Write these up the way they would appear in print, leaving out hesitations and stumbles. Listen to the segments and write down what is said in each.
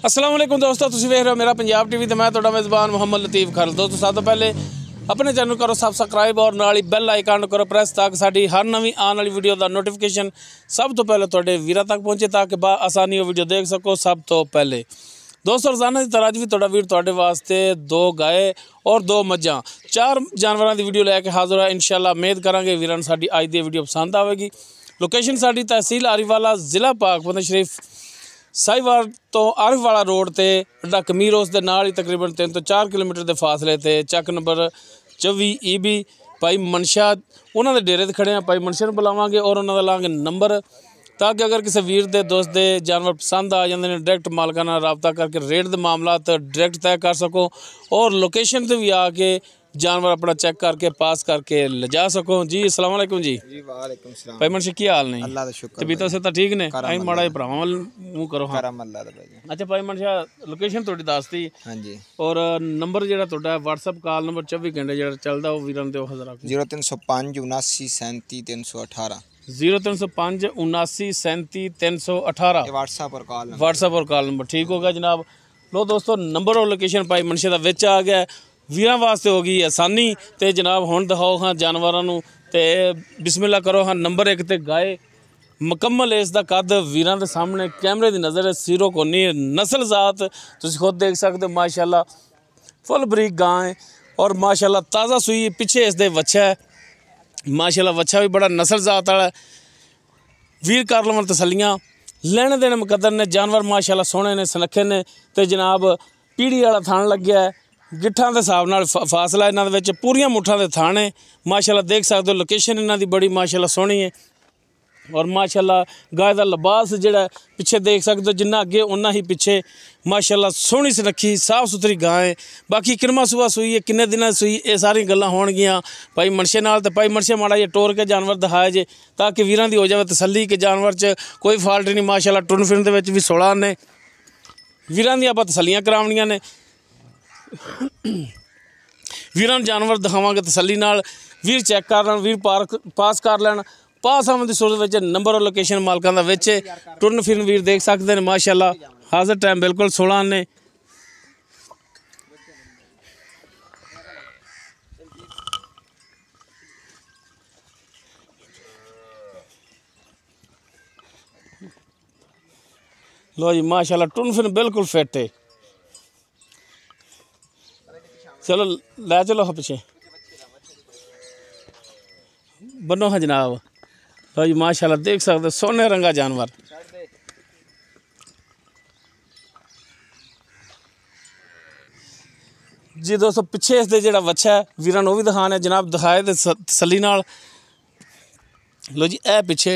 अस्सलाम वालेकुम दोस्तों, तुसीं वेख रहे हो मेरा पंजाब टीवी ते मैं तुहाडा मेज़बान मुहम्मद लतीफ़ खालिद। दोस्तों सब तो पहले अपने चैनल करो सबसक्राइब और नाल ही बैल आइकन करो प्रेस ताकि साडी हर नवीं आने वाली वीडियो का नोटिफिकेशन सब तो पहले तुहाडे वीरां तक पहुँचे ताकि आसानी वो वीडियो देख सको सब तो पहले। दोस्तों रोजाना की तरह अज भी तुहाडा वीर तुहाडे वास्ते 2 गाय और 2 मझां 4 जानवरों की वीडियो लैके हाजिर है। इंशाअल्लाह उम्मीद करांगे वीरां नूं साडी अज दी वीडियो पसंद आवेगी। लोकेशन साडी तहसील आरीवाला जिला पाकपतन शरीफ साहिवाल तो आरिफवाला रोड ते अड्डा कमीर उस दे नाल ही तकरीबन 3 तो 4 किलोमीटर के फासले ते चक नंबर 24 EB भाई मनशा उन्होंने डेरे ते खड़े हैं। भाई मनशा नूं बुलावांगे और उन्होंने लांगे नंबर ताकि अगर किसी वीर दे दोस्त दे जानवर पसंद आ जाते हैं डायरैक्ट मालकां नाल रबता करके रेट दे मामला डायरैक्ट तय कर सको और लोकेशन ते भी आके जानवर अपना चेक करके पास करके ले जा सको। जी अस्सलाम वालेकुम जी। वालेकुम सलाम भाई मनशा की हाल नहीं? अल्लाह दा शुक्र तबीयत से तो ठीक ने? आई माड़ा भरावां वाल मूँह करो। हाँ करम अल्लाह दा भाई। अच्छा भाई मनशा लोकेशन थोड़ी दस दी हां जी और नंबर जो तुहाडा WhatsApp कॉल नंबर 24 घंटे जो चलता वो वीरां दे हज़रा 0305 79 37 318 0305 79 37 318 ये WhatsApp और कॉल WhatsApp और कॉल नंबर ठीक हो गया जनाब। लो दोस्तों नंबर और लोकेशन भाई मनशे का विच आ गया। वीरां वास्ते हो गई आसानी तो जनाब हुण दिखाओ हाँ जानवरों नूं ते बिस्मिल्लाह करो। हाँ नंबर 1 ते गाय मुकम्मल इसका कद वीरां दे सामने कैमरे की नज़र सिरों कोनी नस्ल जात तुसीं खुद देख सकते हो। माशाअल्लाह फुल बरीक गां है और माशाअल्लाह ताज़ा सूई पिछे इसके वच्छा है। माशाअल्लाह वच्छा भी बड़ा नस्ल जात वाला वीर कर लवन तसलियाँ लेने देने मुकद्दर ने। जानवर माशाअल्लाह सोहणे ने सुनखे ने ते जनाब पीढ़ी वाला थान लग्या है। गिट्ठां दे हिसाब नाल फासला इन्हां दे विच पूरियां मुठ्ठां दे थान है। माशाअल्लाह देख सकते हो लोकेशन इन्हां दी बड़ी माशाअल्लाह सोहनी है और माशाअल्लाह गाय का लिबास जिहड़ा पिछे देख सकते हो जिन्ना अगे उन्ना ही पिछे माशाअल्लाह सोहनी सुनक्खी साफ सुथरी गां है। बाकी किरमा सूआ सूई है किन्ने दिनां सूई ये सारी गल्लां होणगियां भाई मनशे नाल। ते भाई मनशे माड़ा जिहा टोर के जानवर दिखाए जे ताकि वीरां दी हो जाए तसल्ली कि जानवर च कोई फाल्ट नहीं। माशाअल्लाह टुरन फिरन दे विच भी 16 ने वीरां दी आपां तसल्लियां करावणियां ने। वीरां नूं जानवर दिखावांगे तसल्ली नाल वीर चैक कर लैण वीर पास कर लैण पास आवन की सूरत में नंबर और लोकेशन मालकां दा विच टुरन फिरन वीर देख सकते हैं। माशाअल्लाह हाजिर टाइम बिल्कुल 16 ने। लो जी माशाअल्लाह टुरन फिरन बिल्कुल फिट है। चलो लै चलो हाँ पिछे बनो हाँ जनाब। लो जी माशाअल्लाह देख सकते सोने रंगा जानवर। जी दोस्तों पिछे इसके जोड़ा वच्छा है वीरां नूं भी दिखाने जनाब दिखाए तो तसल्ली नाल। लो जी ए पिछे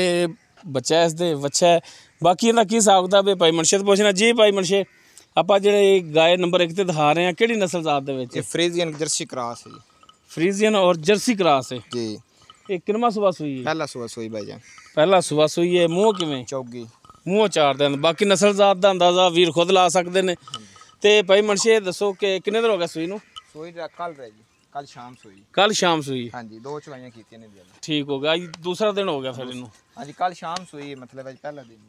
बच्चा है इसके वच्छा है। बाकी इन्हां की हिसाब किताब है भाई मनशे तो पुछना। जी भाई मनशे आपां जिहड़े गाय नंबर 1 ते दिखा रहे हैं किहड़ी नस्ल जात दे विच? ये फ्रीजियन जर्सी क्रॉस है। फ्रीजियन और जर्सी क्रॉस है जी। ये किनमा सुबह सूई है? पहला सुबह सोई भाईजान पहला सुबह सूई है। मुँह किवें? चौगी मूँह 4 दिन। बाकी नस्ल जात दा अंदाज़ा वीर खुद ला सकते हैं। तो भाई मनशे दसो कि किन्ने दिन हो गए सूई नूं? सोई कल रह जी कल शाम सोई। कल शाम सूई? हाँ जी 2 चवाइयां कीतियां ने। ठीक हो गया अज दूसरा दिन हो गया फिर इनू? हाँ जी कल शाम सोई मतलब अज पहला दिन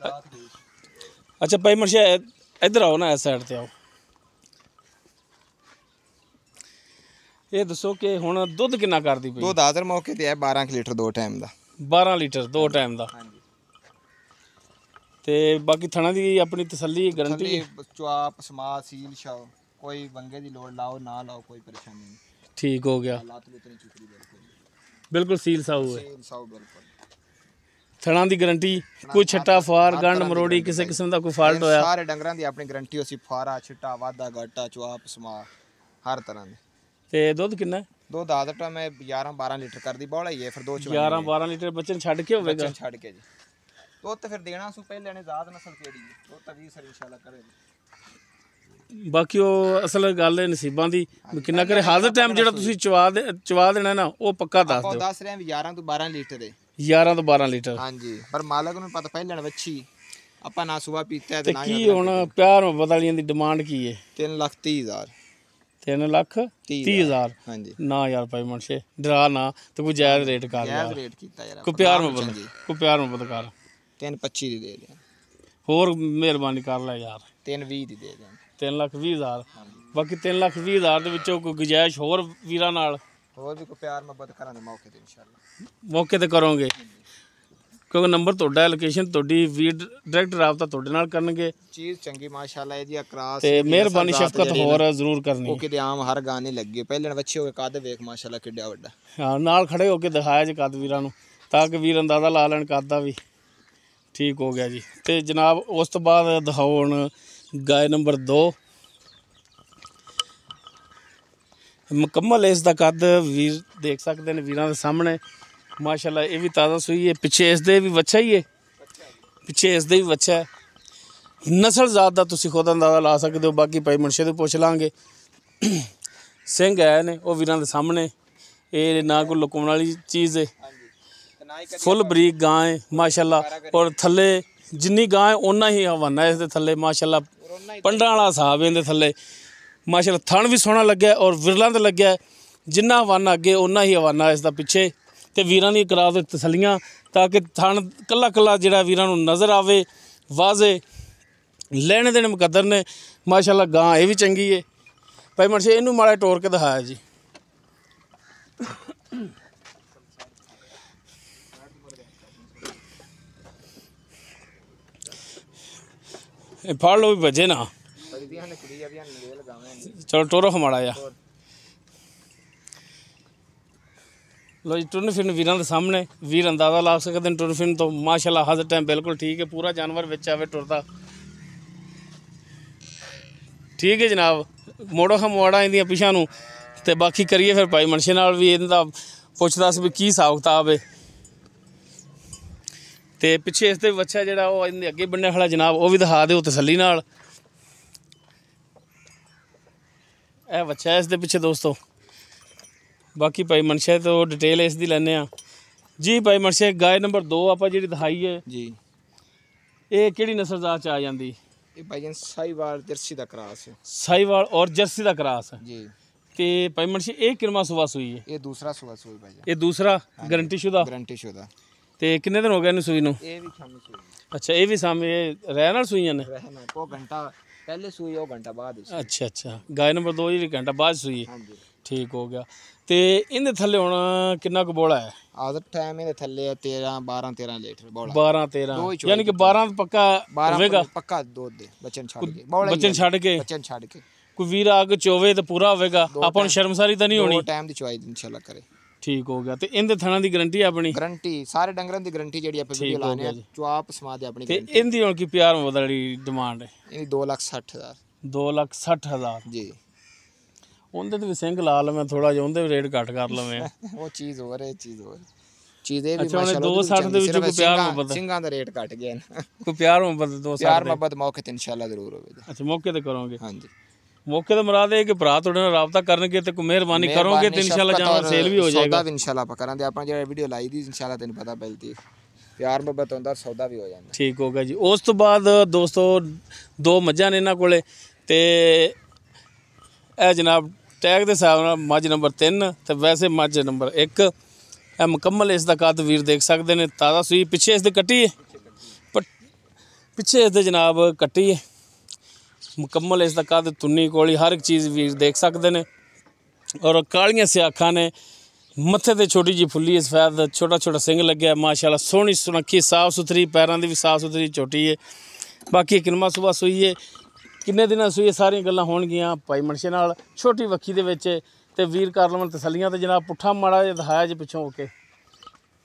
रात हुई। अच्छा भाई मनशे इधर आओ ना इस साइड ते आओ। ये दसो कि हुण दुध किन्ना करदी पई? दूध हाजिर मौके ते है 12 लीटर 2 टाइम दा। 12 लीटर 2 टाइम दा। हाँ जी ते बाकी थणा दी अपनी तसल्ली गारंटी? चुआप समा सील शाओ कोई वंगे दी लोड़ लाओ ना लाओ कोई परेशानी नहीं। ठीक हो गया हालात भी उतनी चुकरी बिल्कुल सील साऊ है। सील साओ बिल्कुल थणा दी गारंटी कोई छट्टा फार गंढ मरोड़ी किसी किस्म का कोई फाल्ट होया? सारे डंगरां दी अपनी गारंटी होसी फारा छिट्टा वादा घाटा चुआप समा हर तरह दे। ते दुध किन्ना है? दूध आधा टाइम मैं 11-12 लीटर कर दी बौला ही है फिर 11-12 लीटर बच्चन छड़ के होवेगा? बच्चन छड़ के जी तो फिर देना सु पहले ने जात नस्ल केड़ी है तो 20 सर इंशाल्लाह करे। बाकी वो असल गल है नसीबां दी किन्ना करे। हाजिर टाइम जिहड़ा तुसीं चवा देना ना वो पक्का दस दिओ। दस रहे 11 तो 12 लीटर है। 11 तो 12 लीटर। हाँ जी पर मालक नूं पता पहले ने वच्छी ਆਪਾਂ ना सुबह पीता है ते की हुण प्यार मुहब्बत वालियां दी डिमांड की है? 3,30,000 3,30,000। हाँ जी ना यार भाई मनशे डरा ना तो कोई जायज़ रेट कर यार। जायज़ रेट कीता यार कोई प्यार मुहब्बत कर। 3,25 दी दे दिया। होर मेहरबानी कर लै यार। 320 ਦੀ ਦੇ ਦਾਂਗੇ। 3,20,000 ਬਾਕੀ 3,20,000 ਦੇ ਵਿੱਚੋਂ ਕੋਈ ਗੁੰਜਾਇਸ਼ ਹੋਰ ਵੀਰਾਂ ਨਾਲ ਹੋਰ ਵੀ ਕੋਈ ਪਿਆਰ ਮੁਹੱਬਤ ਕਰਾਂਗੇ ਮੌਕੇ ਤੇ ਇਨਸ਼ਾਅੱਲਾ। ਮੌਕੇ ਤੇ ਕਰੋਗੇ ਕਿਉਂਕਿ ਨੰਬਰ ਤੁਹਾਡਾ, ਲੋਕੇਸ਼ਨ ਤੁਹਾਡੀ, ਵੀਰ ਡਾਇਰੈਕਟ ਰਾਬਤਾ ਤੁਹਾਡੇ ਨਾਲ ਕਰਨਗੇ। ਚੀਜ਼ ਚੰਗੀ ਮਾਸ਼ਾਅੱਲਾ ਇਹਦੀ ਅਕਰਾਸ ਤੇ ਮਿਹਰਬਾਨੀ ਸ਼ਫਕਤ ਹੋਰ ਜ਼ਰੂਰ ਕਰਨੀ। ਉਹ ਕਿਤੇ ਆਮ ਹਰ ਗਾਣੇ ਲੱਗੇ ਪਹਿਲੇ ਬੱਚੇ ਹੋ ਕੇ ਕੱਦ ਵੇਖ ਮਾਸ਼ਾਅੱਲਾ ਕਿੱਡਾ ਵੱਡਾ। ਹਾਂ ਨਾਲ ਖੜੇ ਹੋ ਕੇ ਦਿਖਾਇਆ ਜੀ ਕੱਦ ਵੀਰਾਂ ਨੂੰ ਤਾਂ ਕਿ ਵੀਰ ਅੰਦਾਜ਼ਾ ਲਾ ਲੈਣ ਕੱਦ ਦਾ ਵੀ। ਠੀਕ ਹੋ ਗਿਆ ਜੀ। ਤੇ ਜਨਾਬ ਉਸ ਤੋਂ ਬਾਅਦ ਦਿਖਾਓ ਹੁਣ ਗਾਇ ਨੰਬਰ 2। ਮੁਕੰਮਲ ਇਸ ਦਾ ਕੱਦ ਵੀਰ ਦੇਖ ਸਕਦੇ ਨੇ ਵੀਰਾਂ ਦੇ ਸਾਹਮਣੇ ਮਾਸ਼ਾਅੱਲਾ। ਇਹ ਵੀ ਤਾਜ਼ਾ ਸੂਈ ਹੈ। ਪਿੱਛੇ ਇਸ ਦੇ ਵੀ ਵੱਛਾ ਹੀ ਹੈ, ਪਿੱਛੇ ਇਸ ਦੇ ਵੀ ਵੱਛਾ ਹੈ। ਨਸਲ ਜ਼ਾਤ ਦਾ ਤੁਸੀਂ ਖੁਦ ਅੰਦਾਜ਼ਾ ਲਾ ਸਕਦੇ ਹੋ। ਬਾਕੀ ਭਾਈ ਮੁਨਸ਼ੇ ਤੋਂ ਪੁੱਛ ਲਾਂਗੇ। ਸਿੰਘ ਆਏ ਨੇ ਉਹ ਵੀਰਾਂ ਦੇ ਸਾਹਮਣੇ। ਇਹ ਨਾ ਕੋਈ ਲੁਕਾਉਣ ਵਾਲੀ ਚੀਜ਼ ਹੈ, ਫੁੱਲ ਬਰੀਕ ਗਾਂ ਹੈ ਮਾਸ਼ਾਅੱਲਾ। ਔਰ ਥੱਲੇ ਜਿੰਨੀ ਗਾਂ ਹੈ ਓਨਾ ਹੀ ਹਵਾਨਾ ਇਸ ਦੇ ਥੱਲੇ ਮਾਸ਼ਾਅੱਲਾ। ਪੰਡਾਂ ਵਾਲਾ ਹਿਸਾਬ ਇਹਦੇ ਥੱਲੇ ਮਾਸ਼ਾਅੱਲਾ। ਥਣ ਵੀ ਸੋਹਣਾ ਲੱਗਿਆ ਔਰ ਵਿਰਲਾਂ ਤੇ ਲੱਗਿਆ। ਜਿੰਨਾ ਹਵਾਨਾ ਅੱਗੇ ਓਨਾ ਹੀ ਹਵਾਨਾ ਇਸ ਦਾ ਪਿੱਛੇ। ਤੇ ਵੀਰਾਂ ਦੀ ਕਰਾ ਦਿਓ ਤਸੱਲੀਆਂ ਤਾਂ ਕਿ ਥਣ ਕੱਲਾ ਕੱਲਾ ਜਿਹੜਾ ਵੀਰਾਂ ਨੂੰ ਨਜ਼ਰ ਆਵੇ ਵਾਜ਼ੇ। ਲੈਣੇ ਦੇਣੇ ਮੁਕੱਦਰ ਨੇ ਮਾਸ਼ਾਅੱਲਾ। ਗਾਂ ਇਹ ਵੀ ਚੰਗੀ ਹੈ। ਭਾਈ ਮੁਨਸ਼ੇ ਇਹਨੂੰ ਮਾੜਾ ਟੋਰ ਕੇ ਦਿਖਾਇਆ ਜੀ। ਇਹ ਫੜ ਲਓ ਵੀ ਵੱਜੇ ਨਾ। ਚਲੋ ਟੋਰੋ ਹਮਾੜਾ ਆ। ਲੋ ਜੀ ਟੁਰਨ ਫਿਰਨ ਵੀਰਾਂ ਦੇ ਸਾਹਮਣੇ ਵੀਰ ਅੰਦਾਜ਼ਾ ਲਾ ਸਕਦੇ ਨੇ ਟੁਰਨ ਫਿਰਨ ਤੋਂ ਮਾਸ਼ਾਅੱਲਾ। ਹਰ ਟਾਈਮ ਬਿਲਕੁਲ ਠੀਕ ਹੈ। ਪੂਰਾ ਜਾਨਵਰ ਵਿੱਚ ਆਵੇ ਟੁਰਦਾ। ਠੀਕ ਹੈ ਜਨਾਬ। ਮੋੜੋ ਹਮਵਾੜਾ ਇਹਦੀਆਂ ਪਿਛਾਂ ਨੂੰ ਤੇ ਬਾਕੀ ਕਰੀਏ ਫਿਰ ਭਾਈ ਮੁਨਸ਼ੇ ਨਾਲ ਵੀ ਇਹਦਾ ਪੁੱਛਦਾ ਸੀ ਵੀ ਕੀ ਹਿਸਾਬ ਕਿਤਾਬ ਹੈ। ਤੇ ਪਿੱਛੇ ਇਸ ਦੇ ਬੱਚਾ ਜਿਹੜਾ ਉਹ ਇਹਦੇ ਅੱਗੇ ਬੰਨੇ ਵਾਲਾ ਜਨਾਬ ਉਹ ਵੀ ਦਿਖਾ ਦਿਓ ਤਸੱਲੀ ਨਾਲ। ਇਹ ਬੱਚਾ ਇਸ ਦੇ ਪਿੱਛੇ ਦੋਸਤੋ। ਬਾਕੀ ਭਾਈ ਮੁਨਸ਼ੇ ਤੋਂ ਡਿਟੇਲ ਇਸ ਦੀ ਲੈਂਦੇ ਹਾਂ ਜੀ। ਭਾਈ ਮੁਨਸ਼ੇ ਗਾਇ ਨੰਬਰ 2 ਆਪਾਂ ਜਿਹੜੀ ਦਿਖਾਈ ਹੈ ਜੀ, ਇਹ ਕਿਹੜੀ ਨਸਲ ਜ਼ਾਤ ਚ ਆ ਜਾਂਦੀ? ਇਹ ਭਾਈਜਾਨ ਸਾਹੀਵਾਲ ਜਰਸੀ ਦਾ ਕਰਾਸ ਹੈ। ਸਾਹੀਵਾਲ ਔਰ ਜਰਸੀ ਦਾ ਕਰਾਸ ਜੀ। ਤੇ ਭਾਈ ਮੁਨਸ਼ੇ ਇਹ ਕਿੰਨਾ ਸੁਬਾ ਸੂਈ ਹੈ? ਇਹ ਦੂਸਰਾ ਸੁਬਾ ਸੂਈ ਭਾਈਜਾਨ। ਇਹ ਦੂਸਰਾ ਗਰੰਟੀ ਸ਼ੁਦਾ? ਗਰੰਟੀ ਸ਼ੁਦਾ। ਤੇ ਕਿੰਨੇ ਦਿਨ ਹੋ ਗਏ ਇਹਨੂੰ ਸੂਈ ਨੂੰ? ਇਹ ਵੀ ਸ਼ਾਮੀ ਸੂਈ। ਅੱਛਾ ਇਹ ਵੀ ਸਾਹਮਣੇ ਰਹਿ ਨਾਲ ਸੂਈਆਂ ਨੇ? ਰਹਿਣਾ ਉਹ ਘੰਟਾ ਪਹਿਲੇ ਸੂਈ ਉਹ ਘੰਟਾ ਬਾਅਦ। ਅੱਛਾ ਅੱਛਾ। ਗਾਇ ਨੰਬਰ 2 ਜਿਹੜੀ ਘੰਟਾ ਬਾਅਦ ਸੂਈ। ਹਾਂਜੀ ਠੀਕ ਹੋ ਗਿਆ। ਤੇ ਇਹਦੇ ਥੱਲੇ ਹੁਣ ਕਿੰਨਾ ਕੁ ਬੋਲਾ ਹੈ? ਆਦਤ ਟਾਈਮ ਇਹਦੇ ਥੱਲੇ 12-13 ਲੀਟਰ ਬੋਲਾ। 12-13 ਯਾਨੀ ਕਿ 12 ਪੱਕਾ ਹੋਵੇਗਾ? ਪੱਕਾ ਦੁੱਧ ਦੇ ਬੱਚਨ ਛੱਡ ਕੇ। ਬੱਚਨ ਛੱਡ ਕੇ? ਬੱਚਨ ਛੱਡ ਕੇ ਕੋਈ ਵੀਰ ਆ ਕੇ ਚੋਵੇ ਤੇ ਪੂਰਾ ਹੋਵੇਗਾ। ਆਪਾਂ ਨੂੰ ਸ਼ਰਮਸਾਰੀ ਤਾਂ ਨਹੀਂ ਹੋਣੀ? 2 ਟਾਈਮ ਦੀ ਚਵਾਈ ਇਨਸ਼ਾਅੱਲਾ ਕਰੇ। ਠੀਕ ਹੋ ਗਿਆ। ਤੇ ਇਹਦੇ ਥਣਾ ਦੀ ਗਾਰੰਟੀ ਆਪਣੀ? ਗਾਰੰਟੀ ਸਾਰੇ ਡੰਗਰਾਂ ਦੀ ਗਾਰੰਟੀ ਜਿਹੜੀ ਆਪਾਂ ਵੀਡੀਓ ਲਾਣੇ ਆ ਚਵਾਪ ਸਮਾ ਦੇ ਆਪਣੀ। ਤੇ ਇਹਦੀ ਹੁਣ ਕੀ ਪਿਆਰ ਬਦਲੀ ਡਿਮਾਂਡ ਹੈ? ਇਹਦੀ 2,60,000। 2,60,000 ਜੀ। ਉਹਦੇ ਤੇ ਵੀ ਸਿੰਘ ਲਾ ਲਵੇਂ ਥੋੜਾ ਜਿਹਾ, ਉਹਦੇ ਵੀ ਰੇਟ ਘੱਟ ਕਰ ਲਵੇਂ। ਉਹ ਚੀਜ਼ ਹੋਰ ਹੈ, ਚੀਜ਼ ਹੋਰ ਚੀਜ਼ ਇਹ ਵੀ ਅੱਛਾ। ਮਾਸ਼ਾਅੱਲਾ 2,60 ਦੇ ਵਿੱਚ ਕੋਈ ਪਿਆਰ ਮੁਹੱਬਤ? ਸਿੰਘਾਂ ਦਾ ਰੇਟ ਘਟ ਗਿਆ ਨਾ। ਕੋਈ ਪਿਆਰ ਮੁਹੱਬਤ 2,60 ਪਿਆਰ ਮੁਹੱਬਤ ਮੌਕੇ ਤੇ ਇਨਸ਼ਾਅੱਲਾ ਜ਼ਰੂਰ ਹੋਵੇਗਾ। ਅੱਛਾ ਮੌਕੇ ਤੇ ਕਰੋਗੇ? ਹਾਂਜੀ ਮੌਕੇ ਤੇ ਮੁਰਾਦ ਇਹ ਕਿ ਭਰਾ ਤੁਹਾਡੇ ਨਾਲ ਰਾਬਤਾ ਕਰਨਗੇ ਤੇ ਕੋਈ ਮਿਹਰਬਾਨੀ ਕਰੋਗੇ ਤੇ ਇਨਸ਼ਾਅੱਲਾ ਜਾਨਵਰ ਸੇਲ ਵੀ ਹੋ ਜਾਏਗਾ। ਸੌਦਾ ਵੀ ਇਨਸ਼ਾਅੱਲਾ ਆਪਾਂ ਕਰਾਂਗੇ। ਆਪਾਂ ਜਿਹੜਾ ਵੀਡੀਓ ਲਾਈ ਦੀ ਇਨਸ਼ਾਅੱਲਾ ਤੈਨੂੰ ਪਤਾ ਪੈਲਦੀ ਪਿਆਰ ਮੁਹੱਬਤ ਹੁੰਦਾ ਸੌਦਾ ਵੀ ਹੋ ਜਾਂਦਾ। ਠੀਕ ਹੋ ਗਿਆ ਜੀ। ਉਸ ਤੋਂ ਬਾਅਦ ਦੋਸਤੋ 2 ਮੱਝਾਂ ਨੇ ਇਹਨਾਂ ਕੋਲੇ ਤੇ ਇਹ ਜਨਾਬ ਟੈਗ ਦੇ ਹਿਸਾਬ ਨਾਲ ਮੱਝ ਨੰਬਰ 3 ਤੇ ਵੈਸੇ ਮੱਝ ਨੰਬਰ 1। ਇਹ ਮੁਕੰਮਲ ਇਸ ਦਾ ਕੱਦ ਵੀਰ ਦੇਖ ਸਕਦੇ ਨੇ। ਤਾਜ਼ਾ ਸੂਈ। ਪਿੱਛੇ ਇਸ ਦੇ ਕੱਟੀ ਹੈ, ਪਿੱਛੇ ਇਸ ਦੇ ਜਨਾਬ ਕੱਟੀ ਹੈ। ਮੁਕੰਮਲ ਇਸ ਦਾ ਕੱਦ ਤੁੰਨੀ ਕੋਲੀ ਹਰ ਇੱਕ ਚੀਜ਼ ਵੀਰ ਦੇਖ ਸਕਦੇ ਨੇ। ਔਰ ਕਾਲੀਆਂ ਸਿਆਖਾਂ ਨੇ। ਮੱਥੇ ਤੇ ਛੋਟੀ ਜੀ ਫੁੱਲੀ ਸਫੈਦ ਛੋਟਾ ਛੋਟਾ ਸਿੰਘ ਲੱਗਿਆ ਮਾਸ਼ਾਅੱਲਾ। ਸੋਹਣੀ ਸੁਨੱਖੀ ਸਾਫ ਸੁਥਰੀ, ਪੈਰਾਂ ਦੀ ਵੀ ਸਾਫ ਸੁਥਰੀ ਝੋਟੀ ਹੈ। ਬਾਕੀ ਕਿਨਮਾ ਸੁਬਾ ਸੂਈ ਹੈ, ਕਿੰਨੇ ਦਿਨਾਂ ਸੂਈ ਹੈ, ਸਾਰੀਆਂ ਗੱਲਾਂ ਹੋਣਗੀਆਂ ਭਾਈ ਮੁਨਸ਼ੇ ਨਾਲ। ਛੋਟੀ ਵੱਖੀ ਦੇ ਵਿੱਚ ਤੇ ਵੀਰ ਕਰ ਲਵਣ ਤਸੱਲੀਆਂ। ਤੇ ਜਨਾਬ ਪੁੱਠਾ ਮਾੜਾ ਜਿਹਾ ਦਿਖਾਇਆ ਜੀ ਪਿੱਛੋਂ ਹੋ ਕੇ।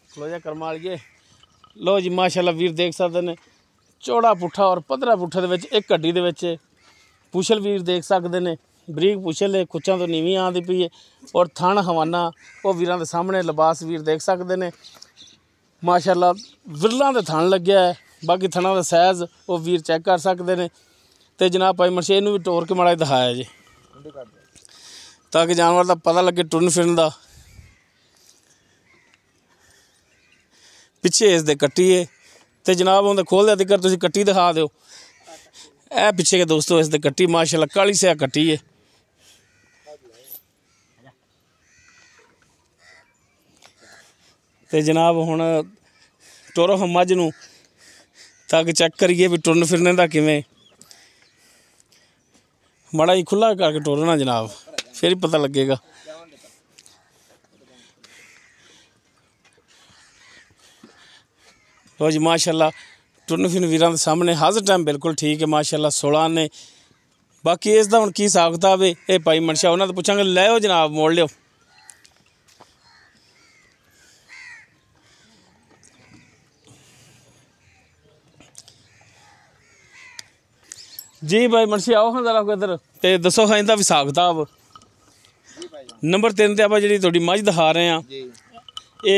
ਲੋ ਜਾ ਕਰਮਾ ਵਾਲੀਏ। ਲੋ ਜੀ ਮਾਸ਼ਾਅੱਲਾ ਵੀਰ ਦੇਖ ਸਕਦੇ ਨੇ ਚੌੜਾ ਪੁੱਠਾ ਔਰ ਪੱਧਰਾ ਪੁੱਠੇ ਦੇ ਵਿੱਚ ਇੱਕ ਹੱਡੀ ਦੇ ਵਿੱਚ ਪੁਛਲ ਵੀਰ ਦੇਖ ਸਕਦੇ ਨੇ। ਬਰੀਕ ਪੁਛਲ ਹੈ, ਕੁੱਚਾਂ ਤੋਂ ਨੀਵੀਂ ਆਉਂਦੀ ਪਈ ਹੈ। ਔਰ ਥਣ ਹਵਾਨਾ ਉਹ ਵੀਰਾਂ ਦੇ ਸਾਹਮਣੇ ਲਿਬਾਸ ਵੀਰ ਦੇਖ ਸਕਦੇ ਨੇ ਮਾਸ਼ਾਅੱਲਾ। ਵਿਰਲਾਂ ਦੇ ਥਣ ਲੱਗਿਆ ਹੈ। ਬਾਕੀ ਥਣਾਂ ਦਾ ਸਾਈਜ਼ ਉਹ ਵੀਰ ਚੈੱਕ ਕਰ ਸਕਦੇ ਨੇ। ਤੇ ਜਨਾਬ ਭਾਈ ਮੁਨਸ਼ੇ ਇਹਨੂੰ ਵੀ ਟੋਰ ਕੇ ਮਾੜਾ ਦਿਖਾਇਆ ਜੀ ਤਾਂ ਕਿ ਜਾਨਵਰ ਦਾ ਪਤਾ ਲੱਗੇ ਟੁਰਨ ਫਿਰਨ ਦਾ। ਪਿੱਛੇ ਇਸ ਦੇ ਕੱਟੀ ਹੈ ਤੇ ਜਨਾਬ ਉਹਦੇ ਖੋਲ੍ਹਦਿਆਂ ਤੀਕਰ ਤੁਸੀਂ ਕੱਟੀ ਦਿਖਾ ਦਿਓ। ਇਹ ਪਿੱਛੇ ਕੇ ਦੋਸਤੋ ਇਸ ਦੇ ਕੱਟੀ ਮਾਸ਼ਾਅੱਲਾ ਕਾਲੀ ਸਿਆ ਕੱਟੀ ਹੈ। ਤੇ ਜਨਾਬ ਹੁਣ ਟੋਰੋ ਹਮ ਮੱਝ ਨੂੰ ਤਾਂ ਕਿ ਚੈੱਕ ਕਰੀਏ ਵੀ ਟੁਰਨ ਫਿਰਨੇ ਦਾ ਕਿਵੇਂ। ਮਾੜਾ ਜੀ ਖੁੱਲਾ ਕਰਕੇ ਟੋਲਣਾ ਜਨਾਬ, ਫਿਰ ਹੀ ਪਤਾ ਲੱਗੇਗਾ। ਲੋ ਜੀ ਮਾਸ਼ਾਅੱਲਾ ਟੁਰਨ ਫਿਰਨ ਵੀਰਾਂ ਦੇ ਸਾਹਮਣੇ ਹਰ ਟਾਈਮ ਬਿਲਕੁਲ ਠੀਕ ਹੈ ਮਾਸ਼ਾਅੱਲਾ 16 ਨੇ। ਬਾਕੀ ਇਸ ਦਾ ਹੁਣ ਕੀ ਹਿਸਾਬ ਕਿਤਾਬ ਹੈ ਇਹ ਭਾਈ ਮਨਸ਼ਾ ਉਹਨਾਂ ਤੋਂ ਪੁੱਛਾਂਗੇ। ਲੈ ਆਓ ਜਨਾਬ, ਮੋੜ ਲਿਓ। जी भाई मनशी आओ हाँ जरा इधर ते दसो हाँ इनका भी हिसाब किताब। नंबर 3 ते आप जी थोड़ी मझ दिखा रहे हैं, ये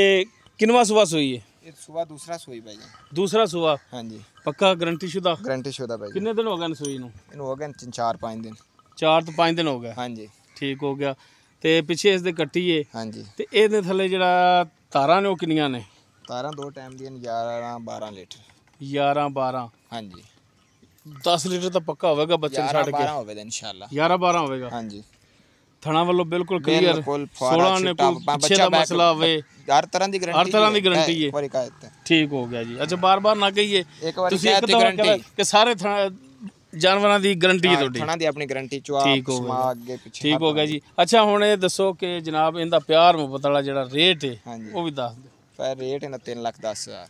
किनवा सुबह सोई है? ये सुबह दूसरा सोई भाई। दूसरा सुबह? हाँ जी। पक्का गारंटी शुदा? गारंटी शुदा भाई। कितने दिन हो गए सोई नूं? इन्हू हो गए 4-5 दिन। 4 तो 5 दिन हो गए। हाँ जी। ठीक हो गया। ते पिछे इस दे कट्टी है। हाँ जी। ते इहदे थल्ले जिहड़ा तारां ने ओह किन्नियां ने? तारां 2 टाइम दी 11-12 लीटर। 11-12? हाँ जी। 10 लीटर तो पक्का होगा बच्चे छड़ के। 11-12 होगा इंशाल्लाह। 11-12 होगा। हाँ जी। थणा वालों बिल्कुल क्लियर। 16 ने कोई पीछे का मसला होवे, हर तरह की गारंटी है। ठीक हो गया जी। अच्छा बार बार ना कहिए, ਤੁਸੀਂ ਇੱਕ ਦਫਾ ਕਿ ਸਾਰੇ ਜਾਨਵਰਾਂ ਦੀ ਗਾਰੰਟੀ ਹੈ ਤੁਹਾਡੀ? ਥਣਾ ਦੀ ਆਪਣੀ ਗਾਰੰਟੀ ਚੁਆ ਸਮਾ ਅੱਗੇ ਪਿੱਛੇ। ਠੀਕ ਹੋ ਗਿਆ ਜੀ। ਅੱਛਾ ਹੁਣ ਇਹ ਦੱਸੋ ਕਿ ਜਨਾਬ ਇਹਦਾ ਪਿਆਰ ਮੁਹੱਬਤ ਵਾਲਾ ਜਿਹੜਾ ਰੇਟ ਹੈ ਉਹ ਵੀ ਦੱਸ ਦਿਓ। ਪਰ ਰੇਟ ਇਹਨਾਂ 3,10,000।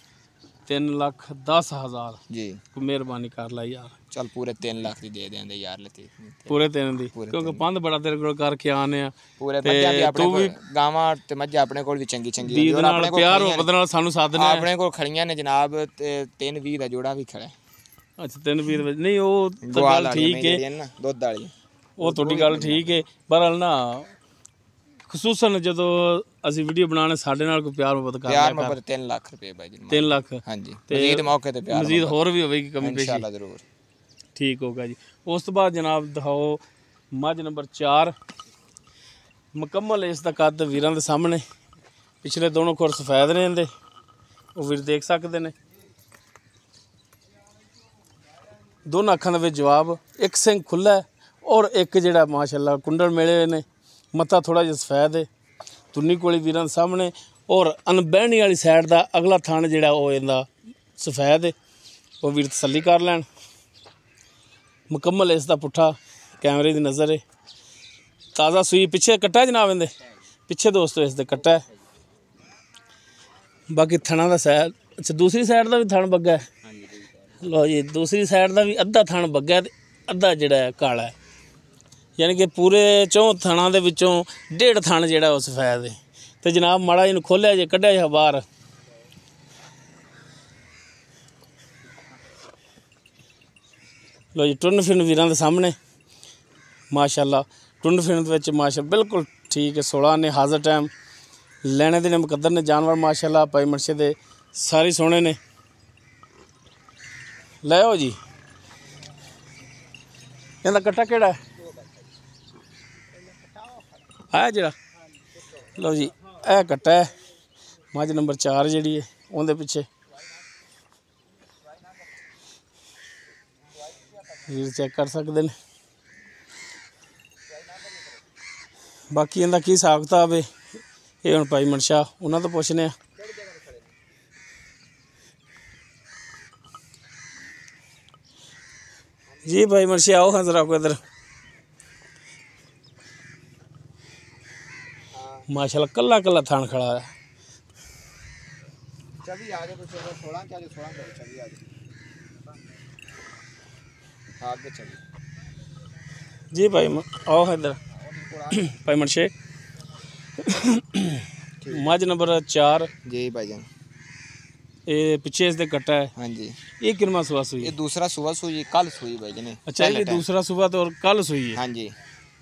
3,10,000 जी। ਕੋਈ ਮਿਹਰਬਾਨੀ ਕਰ ਲੈ ਯਾਰ। चल पूरे 3 लाख दी दे देंगे यार लतीफ। पूरे 3 दी क्योंकि पंध बड़ा तेरे कोल करके आने आ। पूरे मज्जा भी अपने कोल गावां ते मज्जा अपने कोल भी चंगी चंगी दी नाल प्यार मुहब्बत नाल सानू साधने अपने कोल खड़ियां ने जनाब ते 3-20 दा जोड़ा भी खड़ा है। अच्छा 3-20 नहीं ओ तो गल ठीक है ना दुध वाली ओ थोड़ी गल ठीक है पर ना खसूसन जदों ਅਸੀਂ ਵੀਡੀਓ ਬਣਾਣੇ ਸਾਡੇ ਨਾਲ ਕੋਈ ਪਿਆਰ ਮੁਹੱਬਤ ਕਰ ਪਿਆਰ ਮੁਹੱਬਤ 3 ਲੱਖ ਰੁਪਏ ਬਾਈ ਜੀ। 3 ਲੱਖ? ਹਾਂਜੀ। ਮਜ਼ੀਦ ਮੌਕੇ ਤੇ ਪਿਆਰ ਮਜ਼ੀਦ ਹੋਰ ਵੀ ਹੋਵੇਗੀ ਕਮੀ ਪੇਸ਼ੀ ਇਨਸ਼ਾਅੱਲਾ ਜ਼ਰੂਰ। ਠੀਕ ਹੋਗਾ ਜੀ। ਉਸ ਤੋਂ ਬਾਅਦ ਜਨਾਬ ਦਿਖਾਓ ਮੱਝ ਨੰਬਰ 4 ਮੁਕੰਮਲ ਇਸ ਦਾ ਕੱਦ ਵੀਰਾਂ ਦੇ ਸਾਹਮਣੇ। ਪਿਛਲੇ ਦੋਨੋਂ ਖੁਰ ਸਫੈਦ ਨੇ ਇਹਦੇ, ਉਹ ਵੀਰ ਦੇਖ ਸਕਦੇ ਨੇ। ਦੋਨਾਂ ਅੱਖਾਂ ਦੇ ਵਿੱਚ ਜਵਾਬ, ਇੱਕ ਸਿੰਘ ਖੁੱਲਾ ਔਰ ਇੱਕ ਜਿਹੜਾ ਮਾਸ਼ਾਅੱਲਾ ਕੁੰਡਲ ਮਿਲੇ ਹੋਏ ਨੇ। ਮੱਥਾ ਥੋੜਾ ਜਿਹਾ ਸਫੈਦ ਹੈ, ਤੁੰਨੀ ਕੋਲੀ ਵੀਰਾਂ ਦੇ ਸਾਹਮਣੇ। ਔਰ ਅਨਬਹਿਣੀ ਵਾਲੀ ਸਾਈਡ ਦਾ ਅਗਲਾ ਥਣ ਜਿਹੜਾ ਉਹ ਇਹਦਾ ਸਫੈਦ ਹੈ, ਉਹ ਵੀਰ ਤਸੱਲੀ ਕਰ ਲੈਣ। ਮੁਕੰਮਲ ਇਸ ਦਾ ਪੁੱਠਾ ਕੈਮਰੇ ਦੀ ਨਜ਼ਰ ਹੈ। ਤਾਜ਼ਾ ਸੂਈ ਪਿੱਛੇ ਕੱਟਾ ਜਨਾਬ ਇਹਦੇ ਪਿੱਛੇ ਦੋਸਤੋ ਇਸ ਦੇ ਕੱਟਾ ਹੈ। ਬਾਕੀ ਥਣਾ ਦਾ ਸਾਈਡ ਅੱਛਾ ਦੂਸਰੀ ਸਾਈਡ ਦਾ ਵੀ ਥਣ ਬੱਗਾ ਹੈ। ਲਓ ਜੀ ਦੂਸਰੀ ਸਾਈਡ ਦਾ ਵੀ ਅੱਧਾ ਥਣ ਬੱਗਾ ਤੇ ਅੱਧਾ ਜਿਹੜਾ ਹੈ ਕਾਲਾ ਹੈ। ਯਾਨੀ ਕਿ ਪੂਰੇ 4 ਥਣਾਂ ਦੇ ਵਿੱਚੋਂ 1.5 ਥਣ ਜਿਹੜਾ ਉਹ ਸਫੈਦ ਹੈ। ਤੇ ਜਨਾਬ ਮਾੜਾ ਇਹਨੂੰ ਖੋਲਿਆ ਜੇ ਕੱਢਿਆ ਜਾ ਬਾਹਰ। ਲੋ ਜੀ ਟੁਰਨ ਫਿਰਨ ਵੀਰਾਂ ਦੇ ਸਾਹਮਣੇ ਮਾਸ਼ਾਅੱਲਾ ਟੁਰਨ ਫਿਰਨ ਦੇ ਵਿੱਚ ਮਾਸ਼ਾ ਬਿਲਕੁਲ ਠੀਕ ਹੈ। 16 ਨੇ ਹਾਜ਼ਰ ਟਾਈਮ ਲੈਣੇ ਦੇ ਨੇ ਮੁਕੱਦਰ ਨੇ ਜਾਨਵਰ ਮਾਸ਼ਾਅੱਲਾ ਭਾਈ ਮਨਸ਼ੇ ਦੇ ਸਾਰੇ ਸੋਹਣੇ ਨੇ। ਲੈ ਆਓ ਜੀ। ਇਹਦਾ ਕੱਟਾ ਕਿਹੜਾ ਹੈ ਆ ਜਿਹੜਾ? ਲਓ ਜੀ ਇਹ ਕੱਟਾ ਹੈ ਮੱਝ ਨੰਬਰ 4 ਜਿਹੜੀ ਹੈ ਉਹਦੇ ਪਿੱਛੇ ਵੀਰ ਚੈੱਕ ਕਰ ਸਕਦੇ ਨੇ। ਬਾਕੀ ਇਹਦਾ ਕੀ ਹਿਸਾਬ ਕਿਤਾਬ ਹੈ ਇਹ ਹੁਣ ਭਾਈ ਮਨਸ਼ਾ ਉਹਨਾਂ ਤੋਂ ਪੁੱਛਨੇ ਆ। जी भाई मर्शी आओ हाँ जरा इधर। माशाल्लाह कल्ला कल्ला थान खड़ा है। जी भाई आओ हाँ इधर भाई मर्शे। मज नंबर 4 जी भाईजान। ये पीछे इसके कट्टा है। हाँ जी। ये कितना सुबह सुई? ये दूसरा सुबह सुई कल सुई भाई जी ने। अच्छा ये दूसरा सुबह तो और कल सुई है। हाँ जी।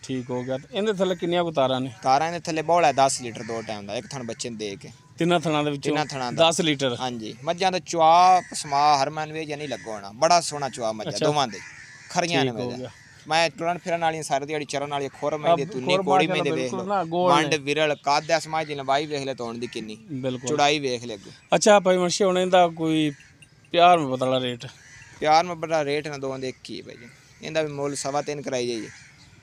ठीक हो गया। इनके थले किन्नियां को तारा ने? तारा ने थले बौला 10 लीटर 2 टाइम दा एक थन बच्चे ने दे के। ਤਿੰਨਾਂ ਥਣਾਂ ਦੇ ਵਿੱਚੋਂ 10 ਲੀਟਰ। हाँ जी। मज्जां दा चुआ पसमा हरमन वे या नहीं लगो होना बड़ा सोहना चुआ मज्जा दोवां दे खरियां ने मेरा। मैं टुरन फिरन वाली सारी दिहाड़ी चरन वाली खोर में दे तुन्नी कोड़ी में दे वेख मंड विरल काद समाज दी लंबाई वेख ले तोण दी किन्नी चौड़ाई वेख ले। अच्छा भाई मर्शी हुण इंदा कोई प्यार में बदला रेट? प्यार में बड़ा रेट ना दोवां दे एक ही भाई जी। इंदा भी मोल 3.5 कराई जाइए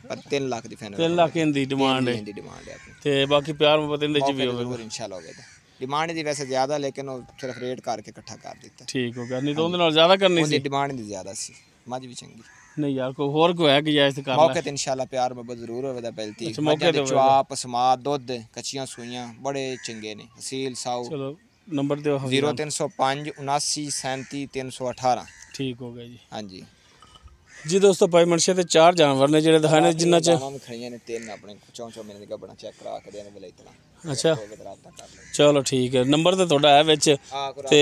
पर 3 लाख दी फाइनल। 3 लाख इंदी डिमांड है। इंदी डिमांड है अपनी ते बाकी प्यार में बदल इंदे च भी होवे इंशाल्लाह होवेगा। डिमांड दी वैसे ज़्यादा लेकिन वो सिर्फ रेट करके इकट्ठा कर दिता। ठीक हो गया नहीं तो उनदे नाल ज़्यादा करनी सी। डिमांड दी ज़्यादा सी मज भी चंगी। ਨਹੀਂ ਯਾਰ ਕੋਈ ਹੋਰ ਕੋਈ ਹੈ ਕਿ ਜਾਇਜ਼ ਕਰ ਲੈ ਮੌਕੇ ਤੇ ਇਨਸ਼ਾਅੱਲਾ ਪਿਆਰ ਮੁਹੱਬਤ ਜ਼ਰੂਰ ਹੋਵੇਗਾ ਪਹਿਲਤੀ ਮੌਕੇ ਤੇ ਚਵਾ ਪਸਮਾ ਦੁੱਧ ਕੱਚੀਆਂ ਸੂਈਆਂ ਬੜੇ ਚੰਗੇ ਨੇ ਅਸੀਲ ਸਾਊ। ਚਲੋ ਨੰਬਰ ਦਿਓ 0305 79 37 318। ਠੀਕ ਹੋ ਗਿਆ ਜੀ। ਹਾਂਜੀ ਜੀ ਦੋਸਤੋ ਭਾਈ ਮਨਸ਼ੇ ਤੇ 4 ਜਾਨਵਰ ਨੇ ਜਿਹੜੇ ਦਿਖਾਣੇ ਜਿੰਨਾ ਚ ਖੜੀਆਂ ਨੇ 3 ਆਪਣੇ ਚੌਂ ਮਹੀਨੇ ਦੀ ਗੱਬਣਾ ਚੈੱਕ ਕਰਾ ਕੇ ਦੇਣ ਬਲੇ ਇਤਨਾ। ਅੱਛਾ ਚਲੋ ਠੀਕ ਹੈ ਨੰਬਰ ਤੇ ਤੁਹਾਡਾ ਹੈ ਵਿੱਚ ਤੇ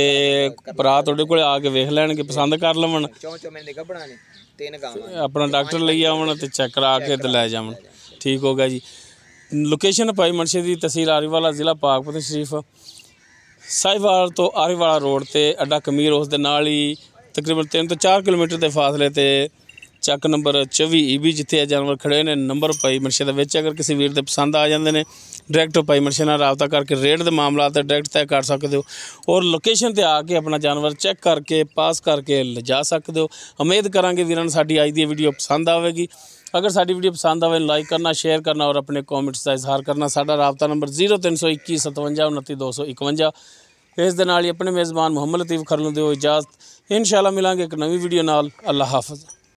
ਭਰਾ ਤੁਹਾਡੇ ਕੋਲ ਆ ਕੇ ਵੇਖ ਲੈਣਗੇ ਪਸੰਦ ਕਰ ਲਵਣ ਚੌਂ ਮਹੀਨੇ ਦੀ ਗੱਬਣਾ ਨੇ 3 ਗਾਵਾਂ ਆਪਣਾ ਡਾਕਟਰ ਲਈ ਆਉਣ ਤੇ ਚੈੱਕ ਕਰਾ ਕੇ ਤੇ ਲੈ ਜਾਵਣ। ਠੀਕ ਹੋ ਗਿਆ ਜੀ। ਲੋਕੇਸ਼ਨ ਭਾਈ ਮਨਸ਼ੇ ਦੀ ਤਹਿਸੀਲ ਆਰੀਵਾਲਾ ਜ਼ਿਲ੍ਹਾ ਪਾਕਪੁਰ ਸ਼ਰੀਫ ਸਾहिवाल ਤੋਂ ਆਰੀਵਾਲਾ ਰੋਡ ਤੇ ਅੱਡਾ ਕਮੀਰ ਉਸ ਦੇ ਨਾਲ ਹੀ ਤਕਰੀਬਨ 3 ਤੋਂ 4 ਕਿਲੋਮੀਟਰ ਦੇ ਫਾਸਲੇ ਤੇ ਚੱਕ ਨੰਬਰ 24 EB ਜਿੱਥੇ ਇਹ ਜਾਨਵਰ ਖੜੇ ਨੇ ਨੰਬਰ ਭਾਈ ਮਨਸ਼ੇ ਦੇ ਵਿੱਚ ਅਗਰ ਕਿਸੇ ਵੀਰ ਦੇ ਪਸੰਦ ਆ ਜਾਂਦੇ ਨੇ ਡਾਇਰੈਕਟ ਭਾਈ ਮਨਸ਼ੇ ਨਾਲ ਰਾਬਤਾ ਕਰਕੇ ਰੇਟ ਦੇ ਮਾਮਲਾ ਤੇ ਡਾਇਰੈਕਟ ਤੈਅ ਕਰ ਸਕਦੇ ਹੋ ਔਰ ਲੋਕੇਸ਼ਨ ਤੇ ਆ ਕੇ ਆਪਣਾ ਜਾਨਵਰ ਚੈੱਕ ਕਰਕੇ ਪਾਸ ਕਰਕੇ ਲਿਜਾ ਸਕਦੇ ਹੋ। ਉਮੀਦ ਕਰਾਂਗੇ ਵੀਰਾਂ ਨੂੰ ਸਾਡੀ ਅੱਜ ਦੀ ਵੀਡੀਓ ਪਸੰਦ ਆਵੇਗੀ। अगर साड़ी वीडियो पसंद आए लाइक करना शेयर करना और अपने कॉमेंट्स का इजहार करना। साडा राबता नंबर 0321 57 29 251। इस दे नाल ही अपने मेज़बान मुहम्मद लतीफ़ खरलू दिओ इजाज़त। इंशाअल्लाह मिलांगे एक नवी वीडियो नाल। अल्लाह हाफ़िज़।